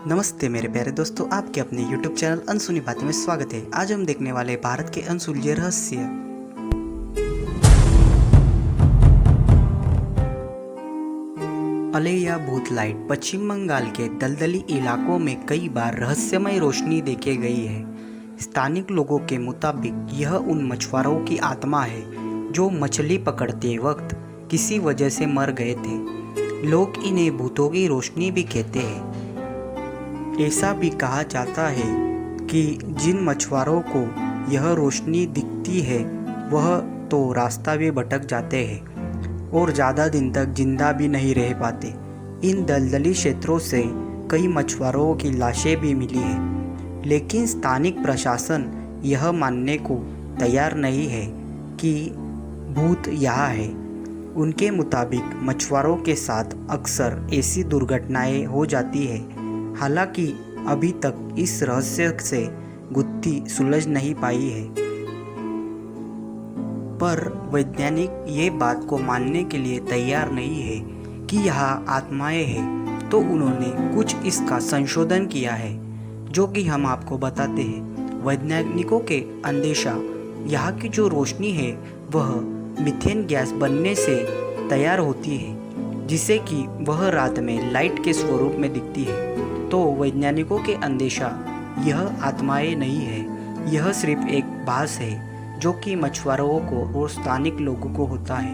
नमस्ते मेरे प्यारे दोस्तों, आपके अपने YouTube चैनल अनसुनी बातें में स्वागत है। आज हम देखने वाले भारत के अनसुलझे रहस्य। अलैया भूत लाइट पश्चिम बंगाल के दलदली इलाकों में कई बार रहस्यमय रोशनी देखी गई है। स्थानिक लोगों के मुताबिक यह उन मछुआरों की आत्मा है जो मछली पकड़ते वक्त किसी वजह से मर गए थे। लोग इन्हें भूतों की रोशनी भी कहते हैं। ऐसा भी कहा जाता है कि जिन मछुआरों को यह रोशनी दिखती है वह तो रास्ता भी भटक जाते हैं और ज़्यादा दिन तक जिंदा भी नहीं रह पाते। इन दलदली क्षेत्रों से कई मछुआरों की लाशें भी मिली हैं, लेकिन स्थानिक प्रशासन यह मानने को तैयार नहीं है कि भूत यहाँ है। उनके मुताबिक मछुआरों के साथ अक्सर ऐसी दुर्घटनाएं हो जाती है। हालांकि अभी तक इस रहस्य से गुत्थी सुलझ नहीं पाई है, पर वैज्ञानिक ये बात को मानने के लिए तैयार नहीं है कि यहाँ आत्माएं हैं, तो उन्होंने कुछ इसका संशोधन किया है जो कि हम आपको बताते हैं। वैज्ञानिकों के अंदेशा यहाँ की जो रोशनी है वह मीथेन गैस बनने से तैयार होती है, जिसे कि वह रात में लाइट के स्वरूप में दिखती है। तो वैज्ञानिकों के अंदेशा यह आत्माएं नहीं है, यह सिर्फ एक भास है जो कि मछुआरों को और स्थानिक लोगों को होता है।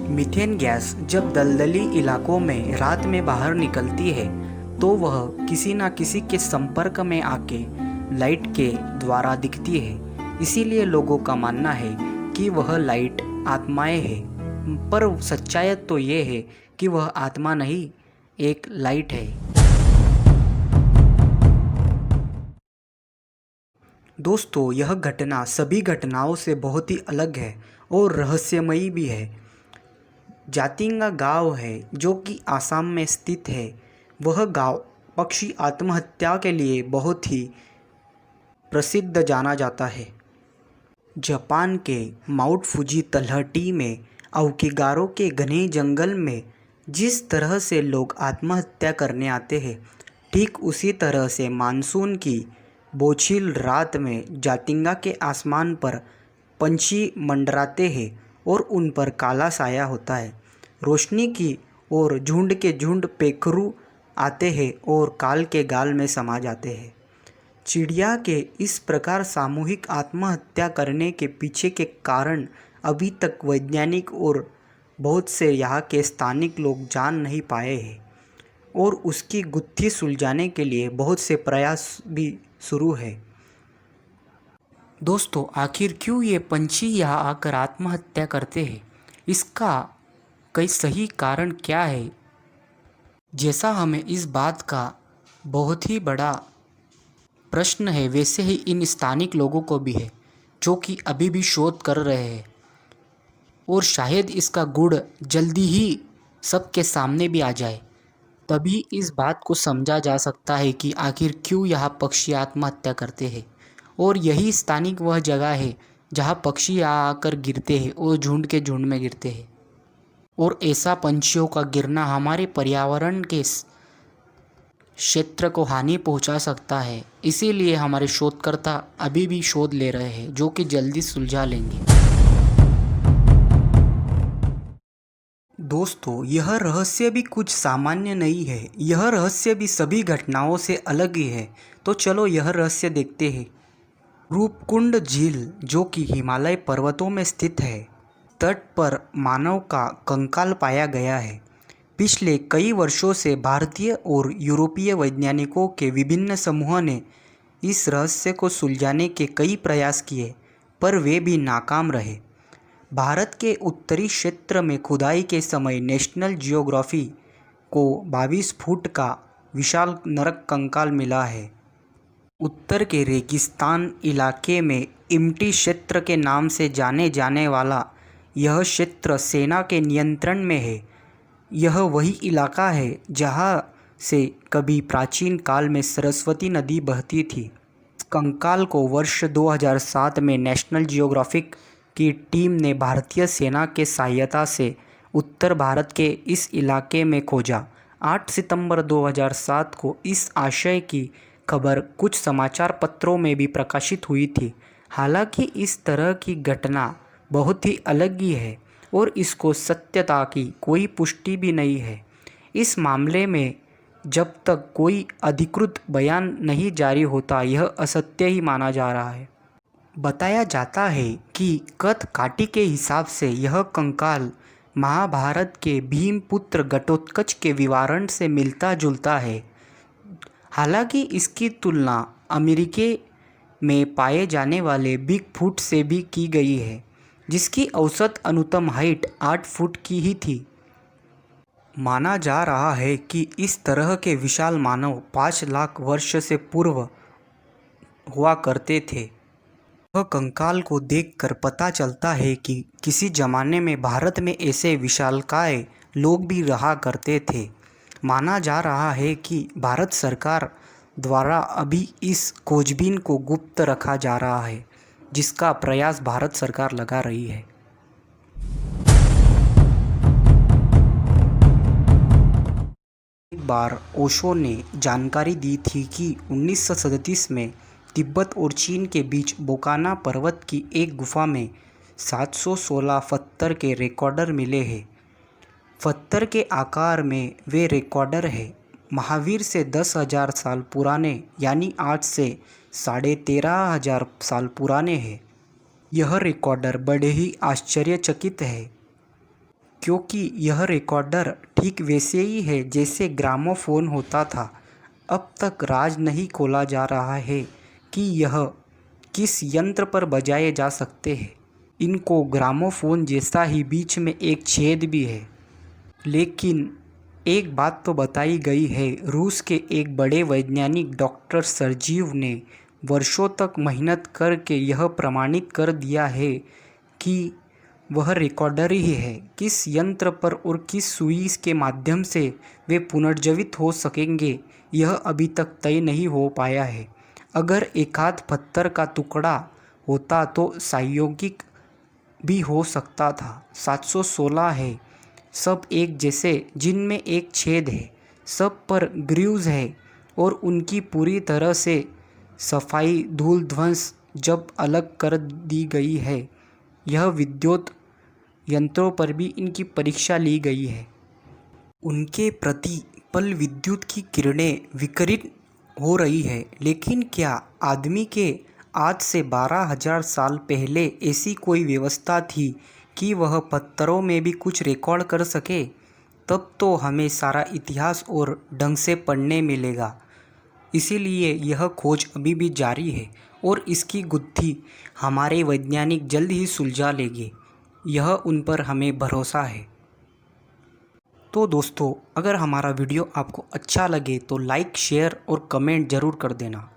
मीथेन गैस जब दलदली इलाकों में रात में बाहर निकलती है तो वह किसी न किसी के संपर्क में आके लाइट के द्वारा दिखती है। इसीलिए लोगों का मानना है कि वह लाइट आत्माएं है, पर सच्चाई तो ये है कि वह आत्मा नहीं, एक लाइट है। दोस्तों, यह घटना सभी घटनाओं से बहुत ही अलग है और रहस्यमयी भी है। जातिंगा गांव है जो कि आसाम में स्थित है। वह गांव पक्षी आत्महत्या के लिए बहुत ही प्रसिद्ध जाना जाता है। जापान के माउंट फुजी तलहटी में अवकिगारो के घने जंगल में जिस तरह से लोग आत्महत्या करने आते हैं, ठीक उसी तरह से मानसून की बोझिल रात में जातिंगा के आसमान पर पंछी मंडराते हैं और उन पर काला साया होता है। रोशनी की और झुंड के झुंड पेखरू आते हैं और काल के गाल में समा जाते हैं। चिड़िया के इस प्रकार सामूहिक आत्महत्या करने के पीछे के कारण अभी तक वैज्ञानिक और बहुत से यहाँ के स्थानिक लोग जान नहीं पाए हैं और उसकी गुत्थी सुलझाने के लिए बहुत से प्रयास भी शुरू है। दोस्तों, आखिर क्यों ये पंछी यहाँ आकर आत्महत्या करते हैं? इसका कई सही कारण क्या है? जैसा हमें इस बात का बहुत ही बड़ा प्रश्न है, वैसे ही इन स्थानिक लोगों को भी है जो कि अभी भी शोध कर रहे हैं और शायद इसका गुण जल्दी ही सबके सामने भी आ जाए। तभी इस बात को समझा जा सकता है कि आखिर क्यों यहाँ पक्षी आत्महत्या करते हैं। और यही स्थानिक वह जगह है जहाँ पक्षी यहाँ आकर गिरते हैं और झुंड के झुंड में गिरते हैं। और ऐसा पंछियों का गिरना हमारे पर्यावरण के क्षेत्र को हानि पहुंचा सकता है। इसीलिए हमारे शोधकर्ता अभी भी शोध ले रहे हैं जो कि जल्दी सुलझा लेंगे। दोस्तों, यह रहस्य भी कुछ सामान्य नहीं है, यह रहस्य भी सभी घटनाओं से अलग ही है। तो चलो यह रहस्य देखते हैं। रूपकुंड झील जो कि हिमालय पर्वतों में स्थित है, तट पर मानव का कंकाल पाया गया है। पिछले कई वर्षों से भारतीय और यूरोपीय वैज्ञानिकों के विभिन्न समूहों ने इस रहस्य को सुलझाने के कई प्रयास किए, पर वे भी नाकाम रहे। भारत के उत्तरी क्षेत्र में खुदाई के समय नेशनल जियोग्राफी को 22 फुट का विशाल नरक कंकाल मिला है। उत्तर के रेगिस्तान इलाके में इम्टी क्षेत्र के नाम से जाने जाने वाला यह क्षेत्र सेना के नियंत्रण में है। यह वही इलाका है जहाँ से कभी प्राचीन काल में सरस्वती नदी बहती थी। इस कंकाल को वर्ष 2007 में नेशनल जियोग्राफिक की टीम ने भारतीय सेना के सहायता से उत्तर भारत के इस इलाके में खोजा। 8 सितंबर 2007 को इस आशय की खबर कुछ समाचार पत्रों में भी प्रकाशित हुई थी। हालांकि इस तरह की घटना बहुत ही अलग ही है और इसको सत्यता की कोई पुष्टि भी नहीं है। इस मामले में जब तक कोई अधिकृत बयान नहीं जारी होता, यह असत्य ही माना जा रहा है। बताया जाता है कि कथकाठी के हिसाब से यह कंकाल महाभारत के भीमपुत्र घटोत्कच के विवरण से मिलता जुलता है। हालांकि इसकी तुलना अमेरिका में पाए जाने वाले बिगफुट से भी की गई है, जिसकी औसत अनुतम हाइट 8 फुट की ही थी। माना जा रहा है कि इस तरह के विशाल मानव 5 लाख वर्ष से पूर्व हुआ करते थे। वह कंकाल को देखकर पता चलता है कि किसी जमाने में भारत में ऐसे विशालकाय लोग भी रहा करते थे। माना जा रहा है कि भारत सरकार द्वारा अभी इस खोजबीन को गुप्त रखा जा रहा है, जिसका प्रयास भारत सरकार लगा रही है। एक बार ओशो ने जानकारी दी थी कि 1937 में तिब्बत और चीन के बीच बोकाना पर्वत की एक गुफा में 716 पत्थर के रिकॉर्डर मिले हैं। पत्थर के आकार में वे रिकॉर्डर है महावीर से 10,000 साल पुराने, यानी आज से 13,500 साल पुराने हैं। यह रिकॉर्डर बड़े ही आश्चर्यचकित है, क्योंकि यह रिकॉर्डर ठीक वैसे ही है जैसे ग्रामोफोन होता था। अब तक राज नहीं खोला जा रहा है कि यह किस यंत्र पर बजाए जा सकते हैं। इनको ग्रामोफोन जैसा ही बीच में एक छेद भी है। लेकिन एक बात तो बताई गई है, रूस के एक बड़े वैज्ञानिक डॉक्टर सर्जीव ने वर्षों तक मेहनत करके यह प्रमाणित कर दिया है कि वह रिकॉर्डर ही है। किस यंत्र पर और किस सुई के माध्यम से वे पुनर्जीवित हो सकेंगे, यह अभी तक तय नहीं हो पाया है। अगर एकाध पत्थर का टुकड़ा होता तो संयोगिक भी हो सकता था। 716 है, सब एक जैसे, जिनमें एक छेद है, सब पर ग्रीव्स है और उनकी पूरी तरह से सफाई धूल ध्वंस जब अलग कर दी गई है। यह विद्युत यंत्रों पर भी इनकी परीक्षा ली गई है। उनके प्रति पल विद्युत की किरणें विकिरित हो रही है। लेकिन क्या आदमी के आज से 12,000 साल पहले ऐसी कोई व्यवस्था थी कि वह पत्थरों में भी कुछ रिकॉर्ड कर सके? तब तो हमें सारा इतिहास और ढंग से पढ़ने मिलेगा। इसीलिए यह खोज अभी भी जारी है और इसकी गुत्थी हमारे वैज्ञानिक जल्द ही सुलझा लेंगे। यह उन पर हमें भरोसा है। तो दोस्तों, अगर हमारा वीडियो आपको अच्छा लगे तो लाइक, शेयर और कमेंट ज़रूर कर देना।